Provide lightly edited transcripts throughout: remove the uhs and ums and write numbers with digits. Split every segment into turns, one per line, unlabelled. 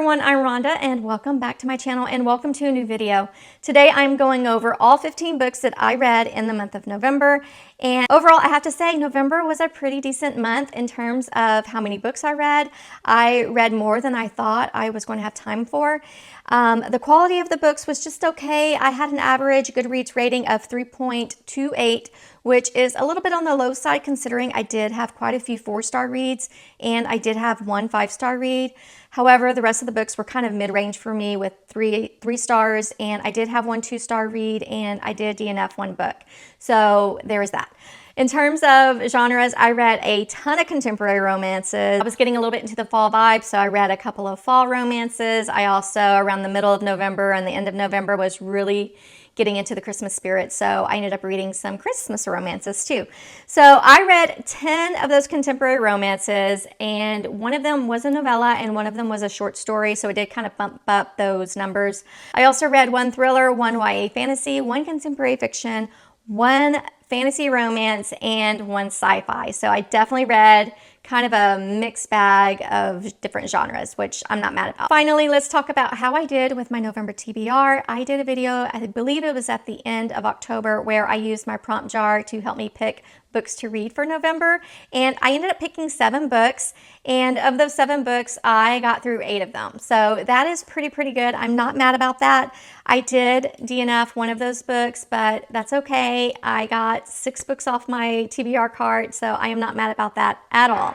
everyone, I'm Rhonda and welcome back to my channel and welcome to a new video. Today I'm going over all 15 books that I read in the month of November, and overall I have to say November was a pretty decent month in terms of how many books I read. I read more than I thought I was going to have time for. The quality of the books was just okay. I had an average Goodreads rating of 3.28, which is a little bit on the low side considering I did have quite a few 4-star reads and I did have one 5-star read. However, the rest of the books were kind of mid-range for me with three stars, and I did have one 2-star read and I did DNF one book. So there is that. In terms of genres, I read a ton of contemporary romances. I was getting a little bit into the fall vibe, so I read a couple of fall romances. I also, around the middle of November and the end of November, was really getting into the Christmas spirit, so I ended up reading some Christmas romances too. So I read 10 of those contemporary romances, and one of them was a novella and one of them was a short story, so it did kind of bump up those numbers. I also read one thriller, one YA fantasy, one contemporary fiction, one fantasy romance, and one sci-fi. So I definitely read kind of a mixed bag of different genres, which I'm not mad about. Finally, let's talk about how I did with my November TBR. I did a video, I believe it was at the end of October, where I used my prompt jar to help me pick books to read for November, and I ended up picking 7 books, and of those 7 books I got through 8 of them, so that is pretty good. I'm not mad about that. I did DNF one of those books, but that's okay. I got 6 books off my TBR cart, so I am not mad about that at all.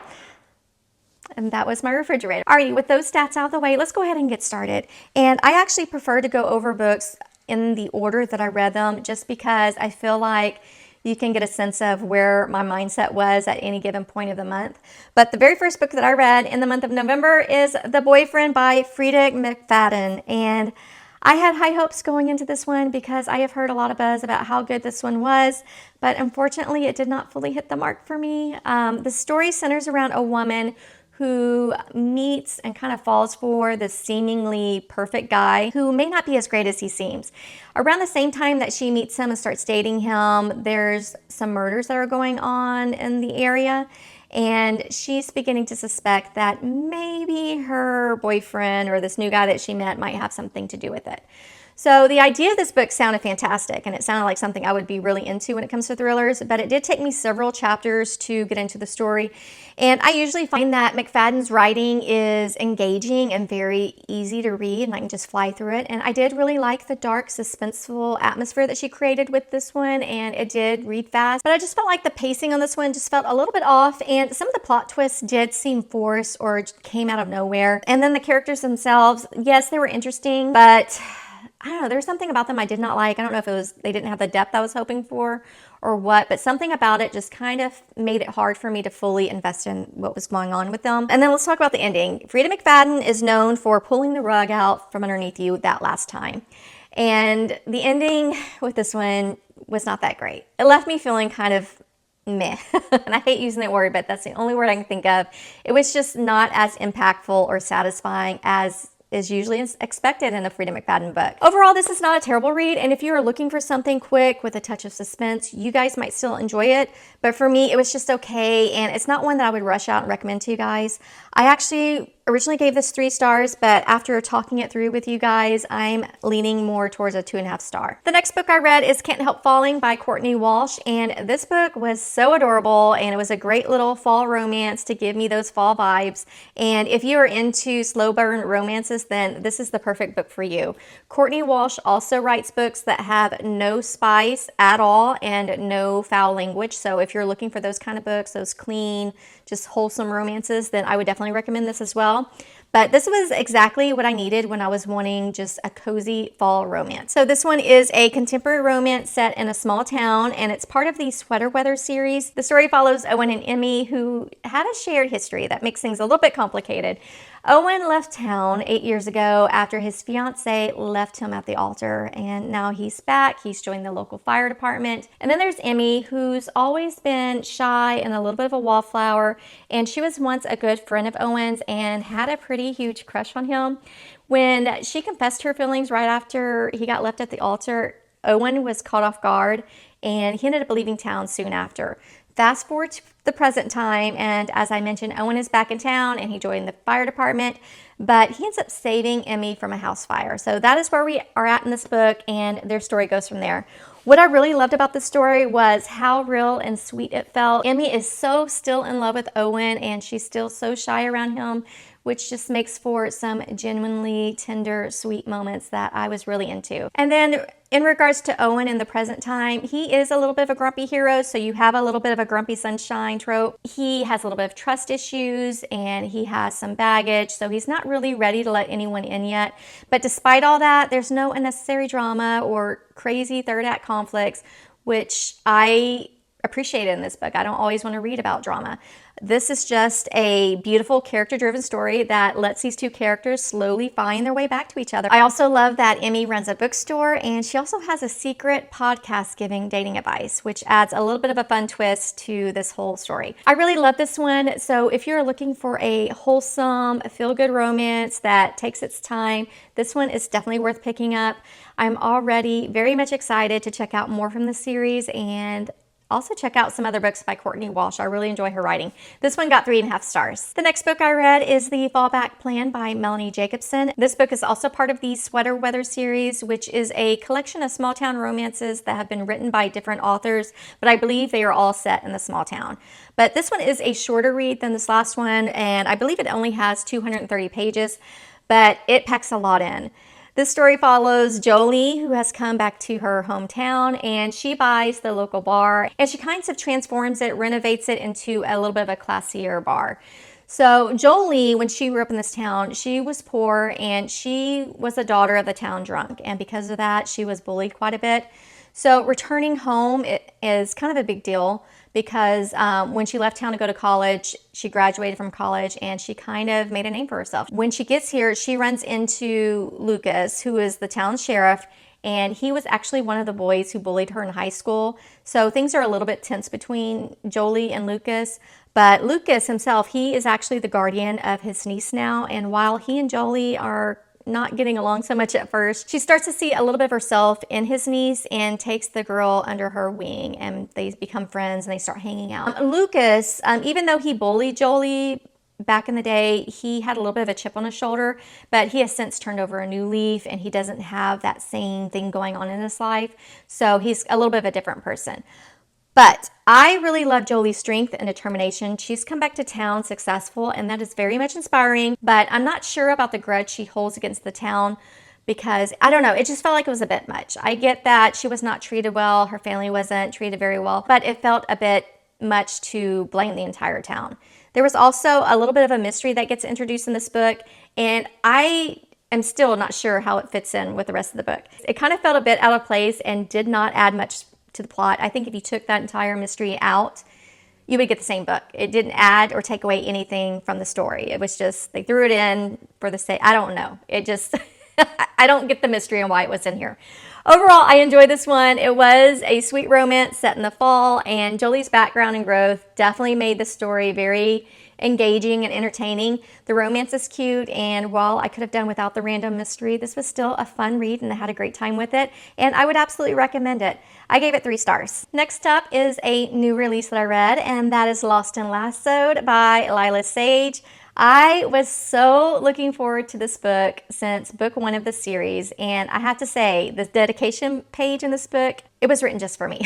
And that was my refrigerator. Alrighty, with those stats out of the way, let's go ahead and get started. And I actually prefer to go over books in the order that I read them, just because I feel like you can get a sense of where my mindset was at any given point of the month. But the very first book that I read in the month of November is The Boyfriend by Rhonda McFadden. And I had high hopes going into this one because I have heard a lot of buzz about how good this one was, but unfortunately it did not fully hit the mark for me. The story centers around a woman who meets and kind of falls for this seemingly perfect guy who may not be as great as he seems. Around the same time that she meets him and starts dating him, there's some murders that are going on in the area, and she's beginning to suspect that maybe her boyfriend or this new guy that she met might have something to do with it. So the idea of this book sounded fantastic, and it sounded like something I would be really into when it comes to thrillers, but it did take me several chapters to get into the story. And I usually find that McFadden's writing is engaging and very easy to read, and I can just fly through it. And I did really like the dark, suspenseful atmosphere that she created with this one, and it did read fast. But I just felt like the pacing on this one just felt a little bit off, and some of the plot twists did seem forced or came out of nowhere. And then the characters themselves, yes, they were interesting, but I don't know, there's something about them I did not like. I don't know if it was they didn't have the depth I was hoping for or what, but something about it just kind of made it hard for me to fully invest in what was going on with them. And then let's talk about the ending. Rhonda McFadden is known for pulling the rug out from underneath you that last time. And the ending with this one was not that great. It left me feeling kind of meh. And I hate using that word, but that's the only word I can think of. It was just not as impactful or satisfying as is usually expected in a Rhonda McFadden book. Overall, this is not a terrible read, and if you are looking for something quick with a touch of suspense, you guys might still enjoy it, but for me, it was just okay, and it's not one that I would rush out and recommend to you guys. I actually originally gave this 3 stars, but after talking it through with you guys, I'm leaning more towards a 2.5 star. The next book I read is Can't Help Falling by Courtney Walsh, and this book was so adorable, and it was a great little fall romance to give me those fall vibes. And if you are into slow burn romances, then this is the perfect book for you. Courtney Walsh also writes books that have no spice at all and no foul language, so if you're looking for those kind of books, those clean, just wholesome romances, then I would definitely recommend this as well. But this was exactly what I needed when I was wanting just a cozy fall romance. So this one is a contemporary romance set in a small town, and it's part of the Sweater Weather series. The story follows Owen and Emmy, who have a shared history that makes things a little bit complicated. Owen left town 8 years ago after his fiance left him at the altar, and now he's back. He's joined the local fire department. And then there's Emmy, who's always been shy and a little bit of a wallflower, and she was once a good friend of Owen's and had a pretty huge crush on him. When she confessed her feelings right after he got left at the altar, Owen was caught off guard, and he ended up leaving town soon after. Fast forward to the present time, and as I mentioned, Owen is back in town and he joined the fire department, but he ends up saving Emmy from a house fire. So that is where we are at in this book, and their story goes from there. What I really loved about this story was how real and sweet it felt. Emmy is so still in love with Owen, and she's still so shy around him, which just makes for some genuinely tender, sweet moments that I was really into. And then in regards to Owen in the present time, he is a little bit of a grumpy hero, so you have a little bit of a grumpy sunshine trope. He has a little bit of trust issues, and he has some baggage, so he's not really ready to let anyone in yet. But despite all that, there's no unnecessary drama or crazy third act conflicts, which I appreciated in this book. I don't always want to read about drama. This is just a beautiful character-driven story that lets these two characters slowly find their way back to each other. I also love that Emmy runs a bookstore, and she also has a secret podcast giving dating advice, which adds a little bit of a fun twist to this whole story. I really love this one, so if you're looking for a wholesome, feel-good romance that takes its time, this one is definitely worth picking up. I'm already very much excited to check out more from the series, and also check out some other books by Courtney Walsh. I really enjoy her writing. This one got 3.5 stars. The next book I read is The Fallback Plan by Melanie Jacobson. This book is also part of the Sweater Weather series, which is a collection of small town romances that have been written by different authors, but I believe they are all set in the small town. But this one is a shorter read than this last one, and I believe it only has 230 pages, but it packs a lot in. This story follows Jolie, who has come back to her hometown, and she buys the local bar, and she kind of transforms it, renovates it into a little bit of a classier bar. So Jolie, when she grew up in this town, she was poor, and she was a daughter of the town drunk, and because of that, she was bullied quite a bit. So returning home is kind of a big deal because when she left town to go to college, she graduated from college and she kind of made a name for herself. When she gets here, she runs into Lucas, who is the town sheriff, and he was actually one of the boys who bullied her in high school. So things are a little bit tense between Jolie and Lucas. But Lucas himself, he is actually the guardian of his niece now, and while he and Jolie are not getting along so much at first, she starts to see a little bit of herself in his niece and takes the girl under her wing, and they become friends and they start hanging out. Lucas, even though he bullied Jolie back in the day, he had a little bit of a chip on his shoulder, but he has since turned over a new leaf and he doesn't have that same thing going on in his life. So he's a little bit of a different person. But I really love Jolie's strength and determination. She's come back to town successful, and that is very much inspiring, but I'm not sure about the grudge she holds against the town because, I don't know, it just felt like it was a bit much. I get that she was not treated well, her family wasn't treated very well, but it felt a bit much to blame the entire town. There was also a little bit of a mystery that gets introduced in this book, and I am still not sure how it fits in with the rest of the book. It kind of felt a bit out of place and did not add much to the plot. I think if you took that entire mystery out, you would get the same book. It didn't add or take away anything from the story. It was just, they threw it in for the sake, I don't know. It just, I don't get the mystery and why it was in here. Overall, I enjoyed this one. It was a sweet romance set in the fall, and Jolie's background and growth definitely made the story very engaging and entertaining. The romance is cute, and while I could have done without the random mystery, this was still a fun read and I had a great time with it, and I would absolutely recommend it. I gave it 3 stars. Next up is a new release that I read, and that is Lost and Lassoed by Lila Sage. I was so looking forward to this book since book 1 of the series, and I have to say, the dedication page in this book, it was written just for me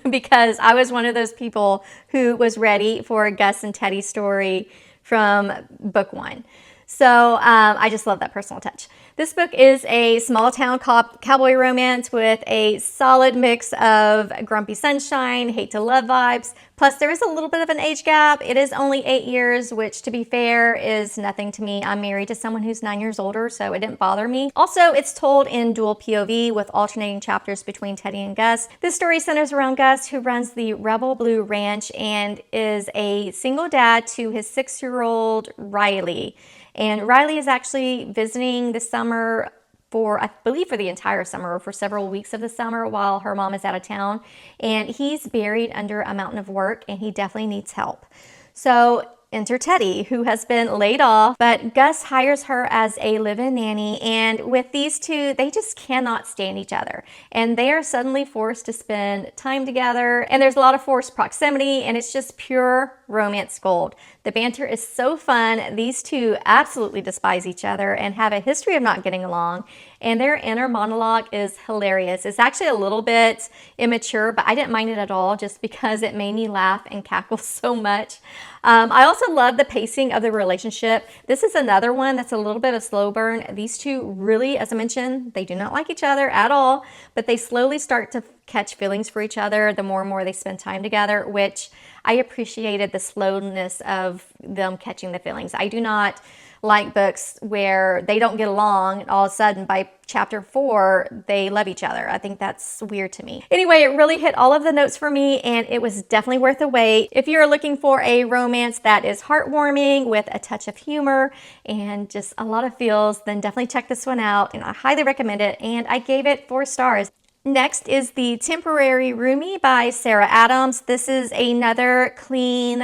because I was one of those people who was ready for Gus and Teddy's story from book 1. So I just love that personal touch. This book is a small town cowboy romance with a solid mix of grumpy sunshine, hate to love vibes. Plus there is a little bit of an age gap. It is only 8 years, which to be fair is nothing to me. I'm married to someone who's 9 years older, so it didn't bother me. Also, it's told in dual POV with alternating chapters between Teddy and Gus. This story centers around Gus, who runs the Rebel Blue Ranch and is a single dad to his 6-year-old Riley. And Riley is actually visiting this summer for, I believe for the entire summer or for several weeks of the summer while her mom is out of town. And he's buried under a mountain of work and he definitely needs help. So enter Teddy, who has been laid off, but Gus hires her as a live-in nanny, and with these two, they just cannot stand each other, and they are suddenly forced to spend time together, and there's a lot of forced proximity, and it's just pure romance gold. The banter is so fun. These two absolutely despise each other and have a history of not getting along, and their inner monologue is hilarious. It's actually a little bit immature, but I didn't mind it at all just because it made me laugh and cackle so much. I also love the pacing of the relationship. This is another one that's a little bit of slow burn. These two really, as I mentioned, they do not like each other at all, but they slowly start to catch feelings for each other the more and more they spend time together, which I appreciated the slowness of them catching the feelings. I do not like books where they don't get along and all of a sudden by chapter 4 they love each other. I think that's weird to me. Anyway, it really hit all of the notes for me, and it was definitely worth the wait. If you're looking for a romance that is heartwarming with a touch of humor and just a lot of feels, then definitely check this one out, and I highly recommend it, and I gave it 4 stars. Next is The Temporary Roomie by Sarah Adams. This is another clean,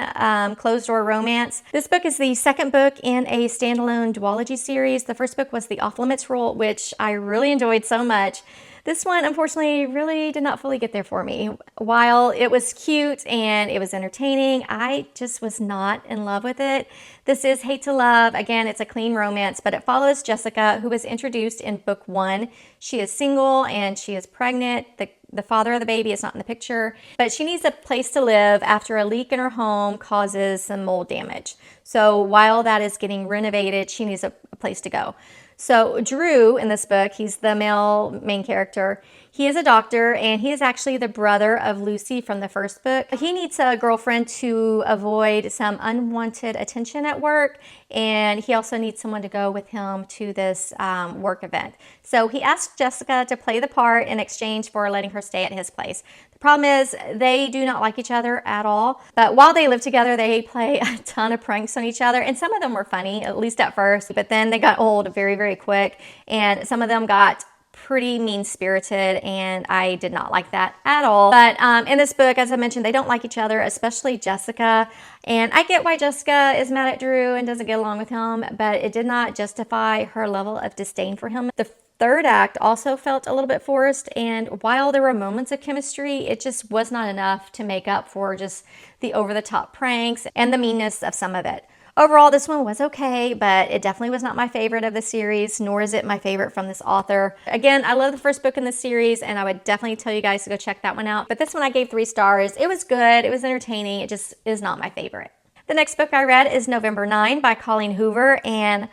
closed-door romance. This book is the second book in a standalone duology series. The first book was The Off-Limits Rule, which I really enjoyed so much. This one, unfortunately, really did not fully get there for me. While it was cute and it was entertaining, I just was not in love with it. This is Hate to Love. Again, it's a clean romance, but it follows Jessica, who was introduced in book 1. She is single and she is pregnant. The father of the baby is not in the picture, but she needs a place to live after a leak in her home causes some mold damage. So while that is getting renovated, she needs a place to go. So Drew in this book, he's the male main character. He is a doctor, and he is actually the brother of Lucy from the first book. He needs a girlfriend to avoid some unwanted attention at work, and he also needs someone to go with him to this work event. So he asked Jessica to play the part in exchange for letting her stay at his place. The problem is they do not like each other at all, but while they live together, they play a ton of pranks on each other, and some of them were funny, at least at first, but then they got old very, very quick, and some of them got pretty mean-spirited, and I did not like that at all. But in this book, as I mentioned, they don't like each other, especially Jessica, and I get why Jessica is mad at Drew and doesn't get along with him, but it did not justify her level of disdain for him. The third act also felt a little bit forced, and while there were moments of chemistry, it just was not enough to make up for just the over-the-top pranks and the meanness of some of it. Overall, this one was okay, but it definitely was not my favorite of the series, nor is it my favorite from this author. Again, I love the first book in the series, and I would definitely tell you guys to go check that one out. But this one I gave 3 stars. It was good. It was entertaining. It just is not my favorite. The next book I read is November 9 by Colleen Hoover, and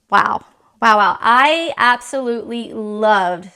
wow. I absolutely loved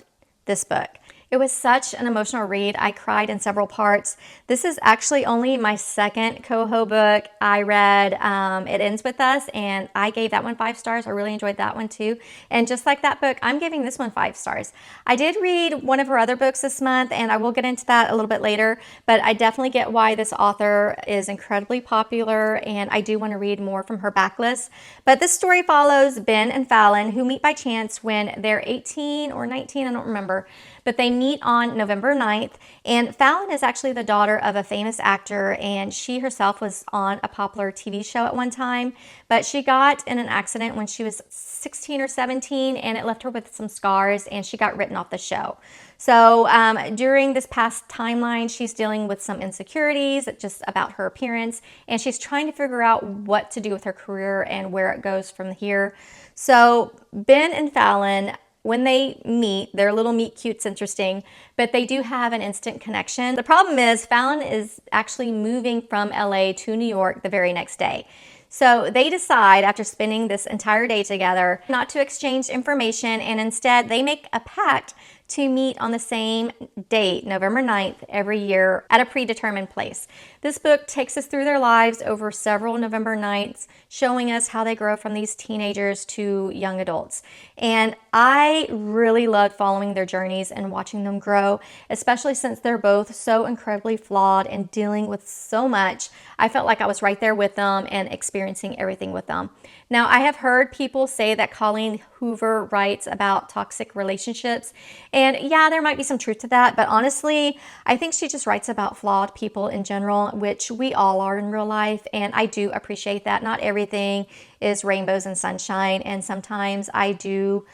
this book. It was such an emotional read. I cried in several parts. This is actually only my second Coho book I read. It Ends With Us, and I gave that one 5 stars. I really enjoyed that one too. And just like that book, I'm giving this one 5 stars. I did read one of her other books this month, and I will get into that a little bit later, but I definitely get why this author is incredibly popular, and I do want to read more from her backlist. But this story follows Ben and Fallon, who meet by chance when they're 18 or 19, I don't remember, but they meet on November 9th, and Fallon is actually the daughter of a famous actor, and she herself was on a popular TV show at one time, but she got in an accident when she was 16 or 17, and it left her with some scars, and she got written off the show. So during this past timeline, she's dealing with some insecurities just about her appearance, and she's trying to figure out what to do with her career and where it goes from here. So Ben and Fallon, when they meet, their little meet cute's interesting, but they do have an instant connection. The problem is Fallon is actually moving from LA to New York the very next day. So they decide, after spending this entire day together, not to exchange information, and instead they make a pact to meet on the same date, November 9th, every year at a predetermined place. This book takes us through their lives over several November nights, showing us how they grow from these teenagers to young adults. And I really loved following their journeys and watching them grow, especially since they're both so incredibly flawed and dealing with so much. I felt like I was right there with them and experiencing everything with them. Now, I have heard people say that Colleen Hoover writes about toxic relationships, and yeah, there might be some truth to that, but honestly, I think she just writes about flawed people in general, which we all are in real life, and I do appreciate that. Not everything is rainbows and sunshine, and sometimes I do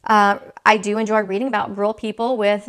enjoy reading about real people with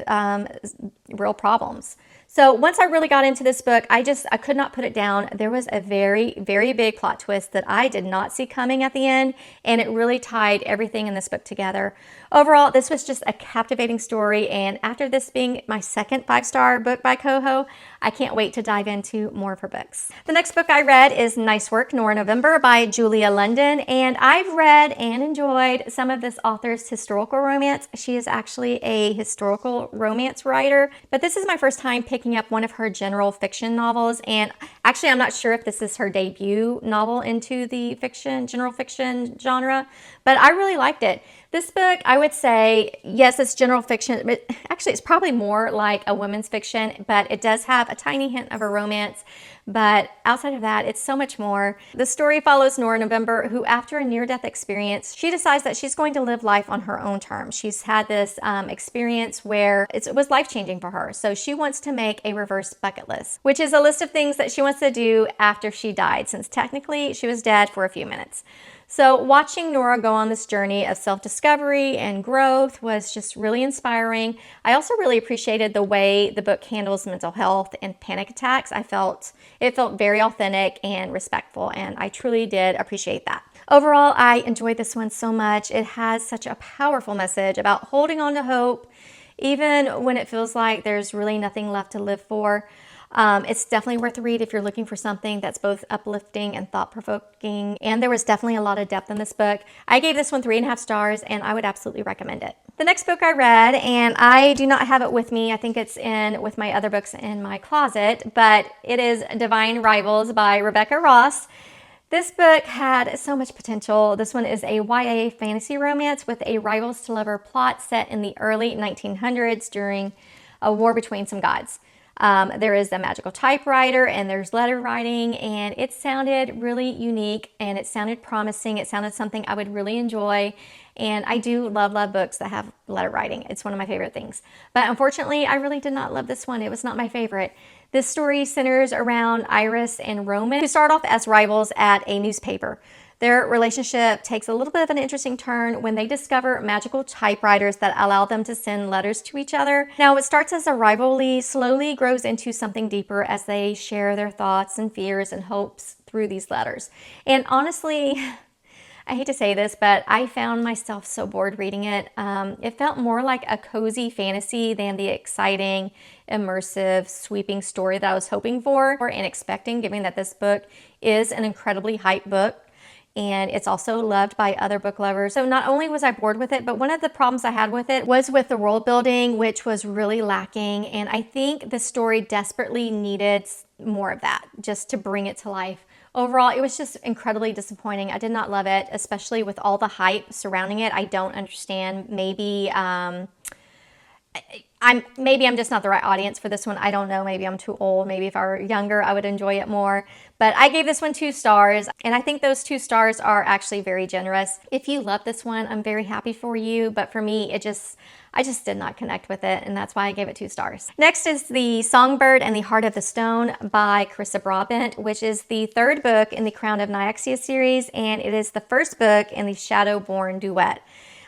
real problems. So once I really got into this book, I could not put it down. There was a very, very big plot twist that I did not see coming at the end, and it really tied everything in this book together. Overall, this was just a captivating story, and after this being my second 5-star book by Coho, I can't wait to dive into more of her books. The next book I read is Nice Work, Nora November by Julia London, and I've read and enjoyed some of this author's historical romance. She is actually a historical romance writer, but this is my first time picking up one of her general fiction novels, and actually I'm not sure if this is her debut novel into the general fiction genre, but I really liked it. This book, I would say, yes, it's general fiction, but actually it's probably more like a women's fiction, but it does have a tiny hint of a romance. But outside of that, it's so much more. The story follows Nora November, who after a near-death experience, she decides that she's going to live life on her own terms. She's had this experience where it was life-changing for her. So she wants to make a reverse bucket list, which is a list of things that she wants to do after she died, since technically she was dead for a few minutes. So watching Nora go on this journey of self-discovery and growth was just really inspiring. I also really appreciated the way the book handles mental health and panic attacks. It felt very authentic and respectful, and I truly did appreciate that. Overall, I enjoyed this one so much. It has such a powerful message about holding on to hope, even when it feels like there's really nothing left to live for. It's definitely worth a read if you're looking for something that's both uplifting and thought-provoking, and there was definitely a lot of depth in this book. I gave this one 3.5 stars, and I would absolutely recommend it. The next book I read, and I do not have it with me, I think it's in with my other books in my closet, but it is Divine Rivals by Rebecca Ross. This book had so much potential. This one is a YA fantasy romance with a rivals-to-lover plot set in the early 1900s during a war between some gods. There is a magical typewriter and there's letter writing, and it sounded really unique and it sounded promising. It sounded something I would really enjoy, and I do love books that have letter writing. It's one of my favorite things. But unfortunately, I really did not love this one. It was not my favorite. This story centers around Iris and Roman, who start off as rivals at a newspaper. Their relationship takes a little bit of an interesting turn when they discover magical typewriters that allow them to send letters to each other. Now, what starts as a rivalry slowly grows into something deeper as they share their thoughts and fears and hopes through these letters. And honestly, I hate to say this, but I found myself so bored reading it. It felt more like a cozy fantasy than the exciting, immersive, sweeping story that I was hoping for and expecting, given that this book is an incredibly hyped book. And it's also loved by other book lovers. So not only was I bored with it, but one of the problems I had with it was with the world building, which was really lacking. And I think the story desperately needed more of that just to bring it to life. Overall, it was just incredibly disappointing. I did not love it, especially with all the hype surrounding it. I don't understand. Maybe I'm just not the right audience for this one. I don't know. Maybe I'm too old. Maybe if I were younger, I would enjoy it more. But I gave this one 2 stars, and I think those 2 stars are actually very generous. If you love this one, I'm very happy for you. But for me, I just did not connect with it, and that's why I gave it 2 stars. Next is The Songbird and the Heart of the Stone by Carissa Brabant, which is the 3rd book in the Crown of Nyaxia series, and it is the 1st book in the Shadowborn duet.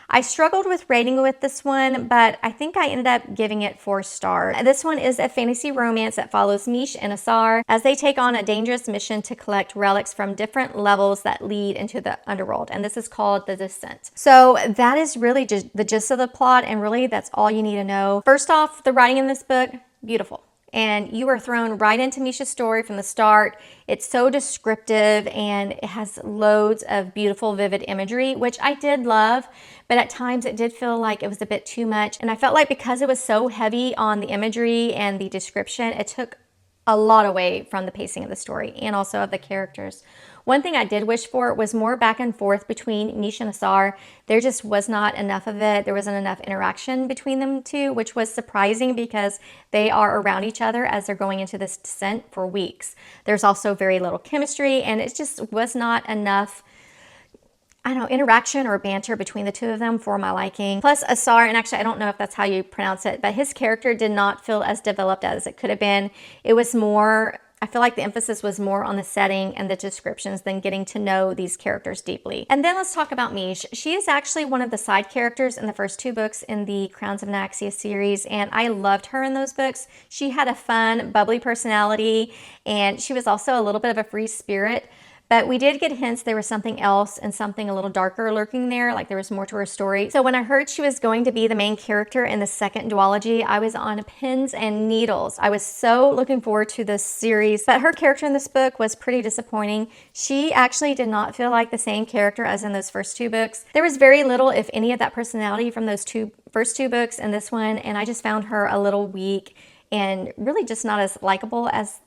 I struggled with rating with this one, but I think I ended up giving it 4 stars. This one is a fantasy romance that follows Mish and Asar as they take on a dangerous mission to collect relics from different levels that lead into the underworld, and this is called The Descent. So that is really just the gist of the plot, and really that's all you need to know. First off, the writing in this book, beautiful. And you are thrown right into Misha's story from the start. It's so descriptive, and it has loads of beautiful, vivid imagery, which I did love, but at times it did feel like it was a bit too much. And I felt like because it was so heavy on the imagery and the description, it took a lot away from the pacing of the story and also of the characters. One thing I did wish for was more back and forth between Mish and Asar. There just was not enough of it. There wasn't enough interaction between them two, which was surprising because they are around each other as they're going into this descent for weeks. There's also very little chemistry, and it just was not enough, I don't know, interaction or banter between the two of them for my liking. Plus Asar, and actually I don't know if that's how you pronounce it, but his character did not feel as developed as it could have been. It was more I feel like the emphasis was more on the setting and the descriptions than getting to know these characters deeply. And then let's talk about Mish. She is actually one of the side characters in the first 2 books in the Crowns of Naxia series, and I loved her in those books. She had a fun, bubbly personality, and she was also a little bit of a free spirit. But we did get hints there was something else and something a little darker lurking there, like there was more to her story. So when I heard she was going to be the main character in the second duology, I was on pins and needles. I was so looking forward to this series, but her character in this book was pretty disappointing. She actually did not feel like the same character as in those first 2 books. There was very little, if any, of that personality from those first two books in this one, and I just found her a little weak and really just not as likable as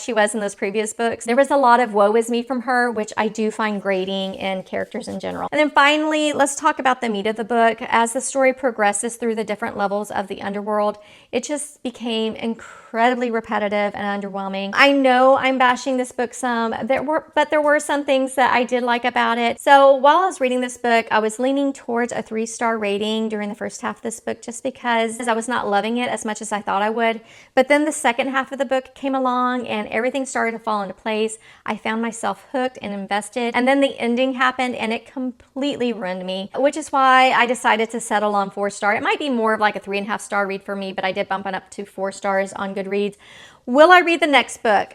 she was in those previous books. There was a lot of woe is me from her, which I do find grating in characters in general. And then finally, let's talk about the meat of the book. As the story progresses through the different levels of the underworld, it just became incredibly repetitive and underwhelming. I know I'm bashing this book some, but there were some things that I did like about it. So while I was reading this book, I was leaning towards a 3-star rating during the first half of this book just because I was not loving it as much as I thought I would. But then the second half of the book came along and everything started to fall into place. I found myself hooked and invested, and then the ending happened and it completely ruined me, which is why I decided to settle on 4-star. It might be more of like a 3.5-star read for me, but I did bump it up to 4 stars on Goodreads. Will I read the next book?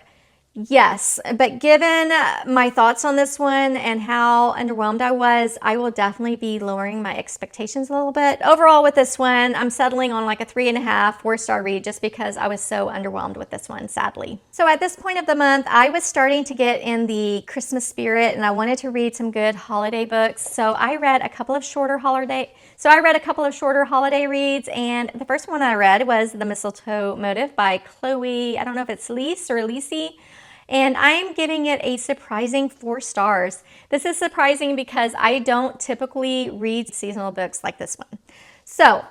Yes, but given my thoughts on this one and how underwhelmed I was, I will definitely be lowering my expectations a little bit. Overall with this one, I'm settling on like a 3.5, 4-star read just because I was so underwhelmed with this one, sadly. So at this point of the month, I was starting to get in the Christmas spirit and I wanted to read some good holiday books. So I read a couple of shorter holiday reads, and the first one I read was The Mistletoe Motive by Chloe, I don't know if it's Lise or Lisi, and I'm giving it a surprising 4 stars. This is surprising because I don't typically read seasonal books like this one. So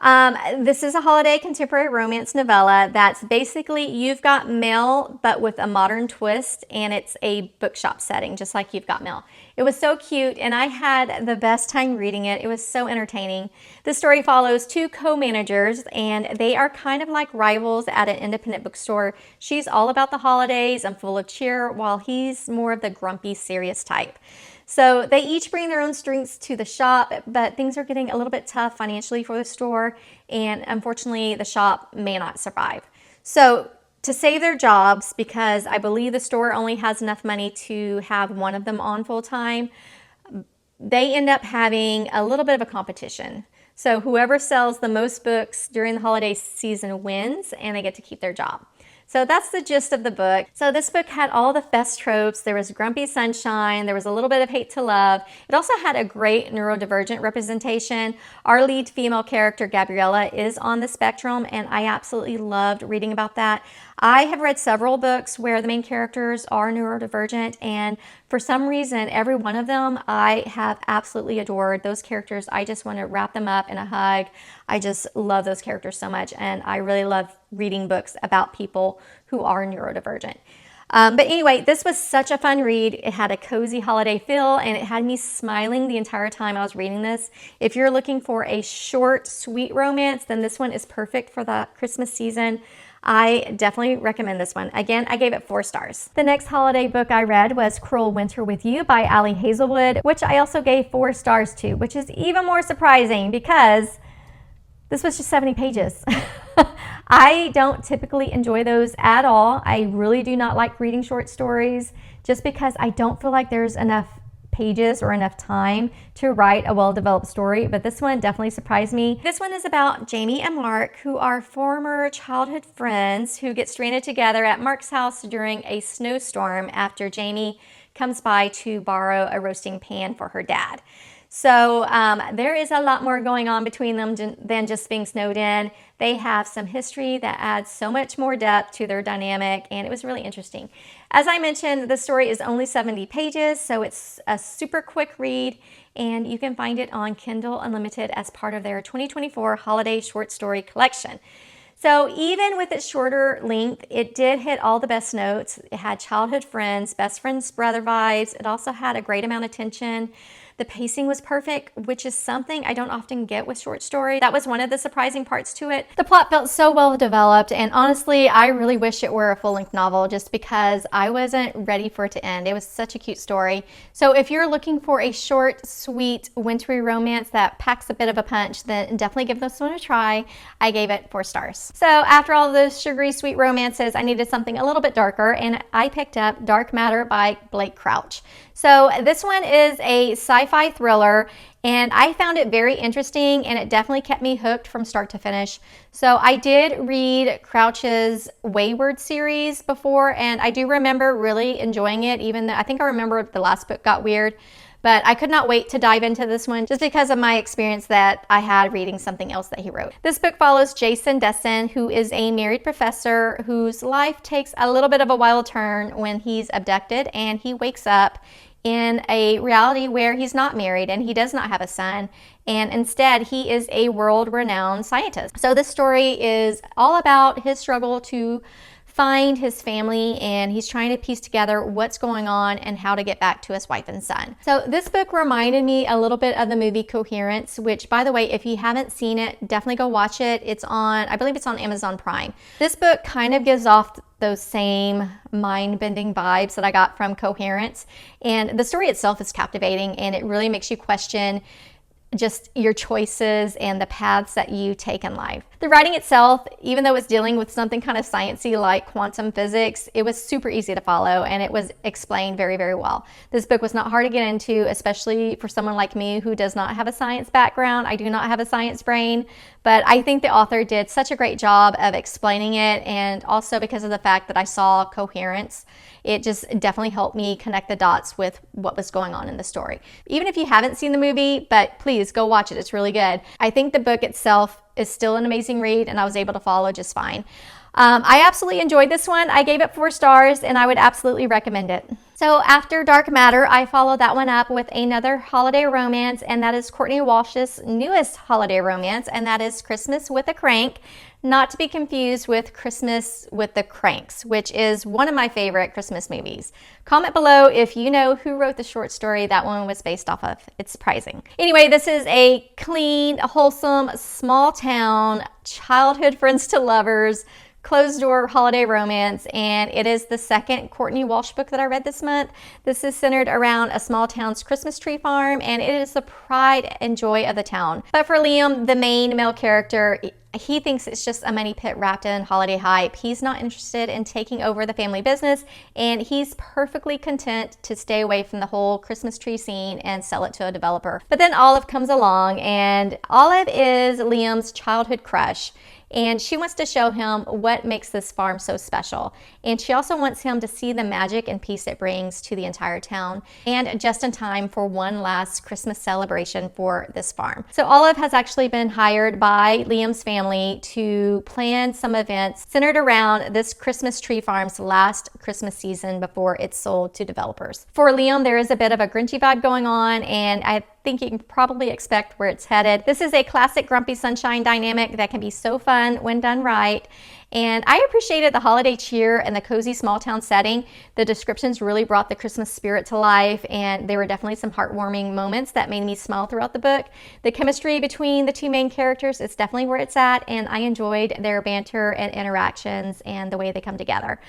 this is a holiday contemporary romance novella that's basically You've Got Mail, but with a modern twist, and it's a bookshop setting, just like You've Got Mail. It was so cute, and I had the best time reading it. It was so entertaining. The story follows 2 co-managers, and they are kind of like rivals at an independent bookstore. She's all about the holidays and full of cheer, while he's more of the grumpy, serious type. So they each bring their own strengths to the shop, but things are getting a little bit tough financially for the store, and unfortunately the shop may not survive. So to save their jobs, because I believe the store only has enough money to have one of them on full time, they end up having a little bit of a competition. So whoever sells the most books during the holiday season wins, and they get to keep their job. So that's the gist of the book. So this book had all the best tropes. There was grumpy sunshine. There was a little bit of hate to love. It also had a great neurodivergent representation. Our lead female character, Gabriella, is on the spectrum, and I absolutely loved reading about that. I have read several books where the main characters are neurodivergent, and for some reason, every one of them I have absolutely adored. Those characters, I just want to wrap them up in a hug. I just love those characters so much, and I really love reading books about people who are neurodivergent. But anyway, this was such a fun read. It had a cozy holiday feel, and it had me smiling the entire time I was reading this. If you're looking for a short, sweet romance, then this one is perfect for the Christmas season. I definitely recommend this one. Again, I gave it 4 stars. The next holiday book I read was Cruel Winter with You by Ali Hazelwood, which I also gave 4 stars to, which is even more surprising because this was just 70 pages. I don't typically enjoy those at all. I really do not like reading short stories just because I don't feel like there's enough pages or enough time to write a well-developed story, but this one definitely surprised me. This one is about Jamie and Mark, who are former childhood friends who get stranded together at Mark's house during a snowstorm after Jamie comes by to borrow a roasting pan for her dad. So there is a lot more going on between them than just being snowed in. They have some history that adds so much more depth to their dynamic, and it was really interesting. As I mentioned, the story is only 70 pages, so it's a super quick read, and you can find it on Kindle Unlimited as part of their 2024 Holiday Short Story Collection. So even with its shorter length, it did hit all the best notes. It had childhood friends, best friends, brother vibes. It also had a great amount of tension. The pacing was perfect, which is something I don't often get with short story. That was one of the surprising parts to it. The plot felt so well developed, and honestly, I really wish it were a full-length novel just because I wasn't ready for it to end. It was such a cute story. So if you're looking for a short, sweet, wintry romance that packs a bit of a punch, then definitely give this one a try. I gave it 4 stars. So after all of those sugary, sweet romances, I needed something a little bit darker, and I picked up Dark Matter by Blake Crouch. So this one is a sci-fi thriller, and I found it very interesting, and it definitely kept me hooked from start to finish. So I did read Crouch's Wayward series before, and I do remember really enjoying it, even though I think I remember the last book got weird. But I could not wait to dive into this one just because of my experience that I had reading something else that he wrote. This book follows Jason Desson, who is a married professor whose life takes a little bit of a wild turn when he's abducted and he wakes up in a reality where he's not married and he does not have a son, and instead he is a world-renowned scientist. So this story is all about his struggle to find his family, and he's trying to piece together what's going on and how to get back to his wife and son. So this book reminded me a little bit of the movie Coherence, which, by the way, if you haven't seen it, definitely go watch it. It's on, I believe it's on Amazon Prime. This book kind of gives off those same mind-bending vibes that I got from Coherence, and the story itself is captivating, and it really makes you question just your choices and the paths that you take in life. The writing itself, even though it's dealing with something kind of sciencey like quantum physics, it was super easy to follow, and it was explained very, very well. This book was not hard to get into, especially for someone like me who does not have a science background. I do not have a science brain, but I think the author did such a great job of explaining it, and also because of the fact that I saw Coherence, it just definitely helped me connect the dots with what was going on in the story. Even if you haven't seen the movie, but please go watch it. It's really good. I think the book itself is still an amazing read, and I was able to follow just fine. I absolutely enjoyed this one. I gave it 4 stars, and I would absolutely recommend it. So after Dark Matter, I followed that one up with another holiday romance, and that is Courtney Walsh's newest holiday romance, and that is Christmas with a Crank, not to be confused with Christmas with the Cranks, which is one of my favorite Christmas movies. Comment below if you know who wrote the short story that one was based off of. It's surprising. Anyway, this is a clean, wholesome, small town, childhood friends to lovers, closed-door holiday romance, and it is the second Courtney Walsh book that I read this month. This is centered around a small town's Christmas tree farm, and it is the pride and joy of the town. But for Liam, the main male character, he thinks it's just a money pit wrapped in holiday hype. He's not interested in taking over the family business, and he's perfectly content to stay away from the whole Christmas tree scene and sell it to a developer. But then Olive comes along, and Olive is Liam's childhood crush, and she wants to show him what makes this farm so special. And she also wants him to see the magic and peace it brings to the entire town, and just in time for one last Christmas celebration for this farm. So Olive has actually been hired by Liam's family to plan some events centered around this Christmas tree farm's last Christmas season before it's sold to developers. For Liam, there is a bit of a Grinchy vibe going on, and I think you can probably expect where it's headed. This is a classic Grumpy Sunshine dynamic that can be so fun when done right. And I appreciated the holiday cheer and the cozy small town setting. The descriptions really brought the Christmas spirit to life, and there were definitely some heartwarming moments that made me smile throughout the book. The chemistry between the 2 main characters is definitely where it's at, and I enjoyed their banter and interactions and the way they come together.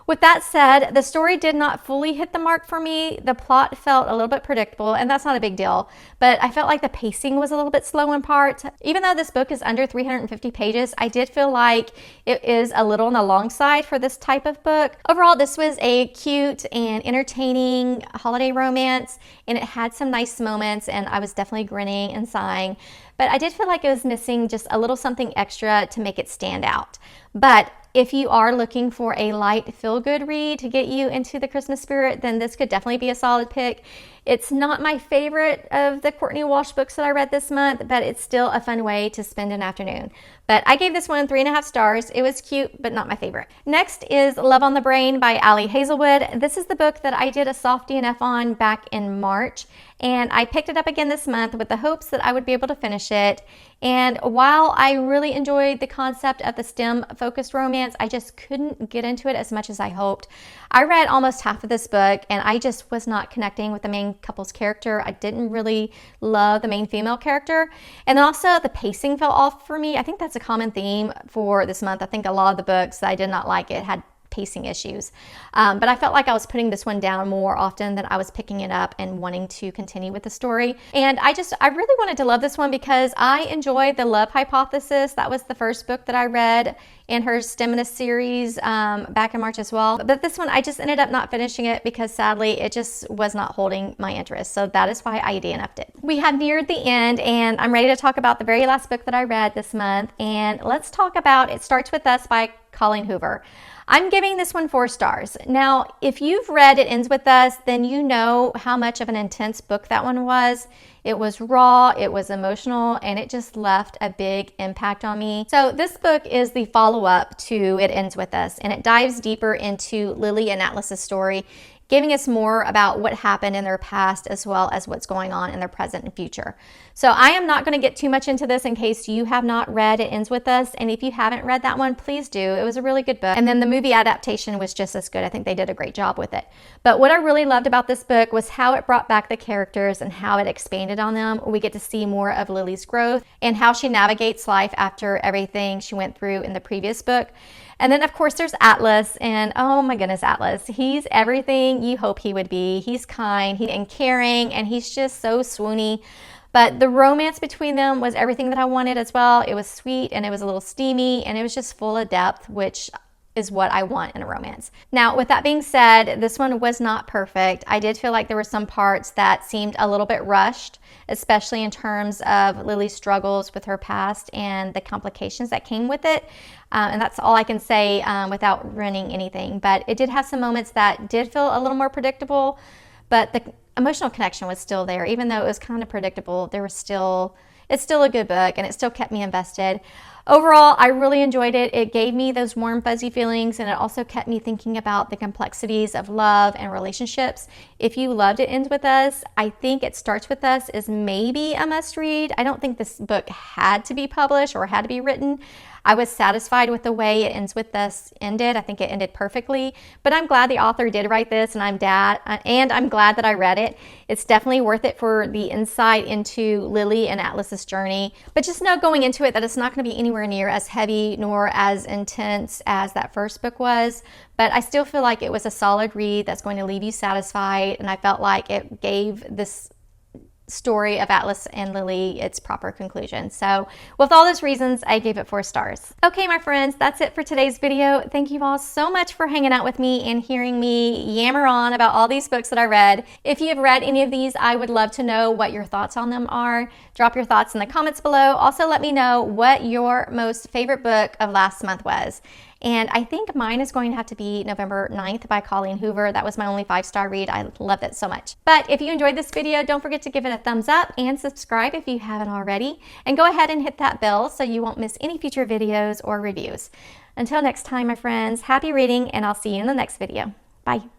With that said, the story did not fully hit the mark for me. The plot felt a little bit predictable, and that's not a big deal, but I felt like the pacing was a little bit slow in parts. Even though this book is under 350 pages, I did feel like it is a little on the long side for this type of book. Overall, this was a cute and entertaining holiday romance, and it had some nice moments, and I was definitely grinning and sighing, but I did feel like it was missing just a little something extra to make it stand out. But if you are looking for a light feel-good read to get you into the Christmas spirit, then this could definitely be a solid pick. It's not my favorite of the Courtney Walsh books that I read this month, but it's still a fun way to spend an afternoon. But I gave this one 3.5 stars. It was cute, but not my favorite. Next is Love on the Brain by Ali Hazelwood. This is the book that I did a soft DNF on back in March, and I picked it up again this month with the hopes that I would be able to finish it. And while I really enjoyed the concept of the STEM-focused romance, I just couldn't get into it as much as I hoped. I read almost half of this book, and I just was not connecting with the main couple's character. I didn't really love the main female character. And then also the pacing fell off for me. I think that's a common theme for this month. I think a lot of the books that I did not like it had pacing issues. But I felt like I was putting this one down more often than I was picking it up and wanting to continue with the story. And I really wanted to love this one because I enjoyed The Love Hypothesis. That was the first book that I read in her Stemnus series back in March as well. But this one, I just ended up not finishing it because sadly, it just was not holding my interest. So that is why I DNF'd it. We have neared the end and I'm ready to talk about the very last book that I read this month. And let's talk about It Starts With Us by Colleen Hoover. I'm giving this one 4 stars. Now, if you've read It Ends With Us, then you know how much of an intense book that one was. It was raw, it was emotional, and it just left a big impact on me. So this book is the follow-up to It Ends With Us, and it dives deeper into Lily and Atlas's story, giving us more about what happened in their past as well as what's going on in their present and future. So I am not going to get too much into this in case you have not read It Ends With Us, and if you haven't read that one, please do. It was a really good book, and then the movie adaptation was just as good. I think they did a great job with it. But what I really loved about this book was how it brought back the characters and how it expanded on them. We get to see more of Lily's growth and how she navigates life after everything she went through in the previous book. And then, of course, there's Atlas, and oh my goodness, Atlas. He's everything you hope he would be. He's kind and caring, and he's just so swoony. But the romance between them was everything that I wanted as well. It was sweet, and it was a little steamy, and it was just full of depth, which is what I want in a romance. Now, with that being said, this one was not perfect. I did feel like there were some parts that seemed a little bit rushed, especially in terms of Lily's struggles with her past and the complications that came with it. And that's all I can say without ruining anything. But it did have some moments that did feel a little more predictable, but the emotional connection was still there. Even though it was kind of predictable, it's still a good book and it still kept me invested. Overall, I really enjoyed it. It gave me those warm, fuzzy feelings, and it also kept me thinking about the complexities of love and relationships. If you loved It Ends With Us, I think It Starts With Us is maybe a must read. I don't think this book had to be published or had to be written. I was satisfied with the way It Ends With Us ended. I think it ended perfectly, but I'm glad the author did write this, and I'm glad that I read it. It's definitely worth it for the insight into Lily and Atlas's journey, but just know going into it that it's not going to be anywhere near as heavy nor as intense as that first book was, but I still feel like it was a solid read that's going to leave you satisfied, and I felt like it gave this story of Atlas and Lily its proper conclusion. So with all those reasons, I gave it 4 stars. Okay, my friends, that's it for today's video. Thank you all so much for hanging out with me and hearing me yammer on about all these books that I read. If you have read any of these, I would love to know what your thoughts on them are. Drop your thoughts in the comments below. Also, let me know what your most favorite book of last month was. And I think mine is going to have to be November 9th by Colleen Hoover. That was my only 5-star read. I loved it so much. But if you enjoyed this video, don't forget to give it a thumbs up and subscribe if you haven't already. And go ahead and hit that bell so you won't miss any future videos or reviews. Until next time, my friends, happy reading, and I'll see you in the next video. Bye.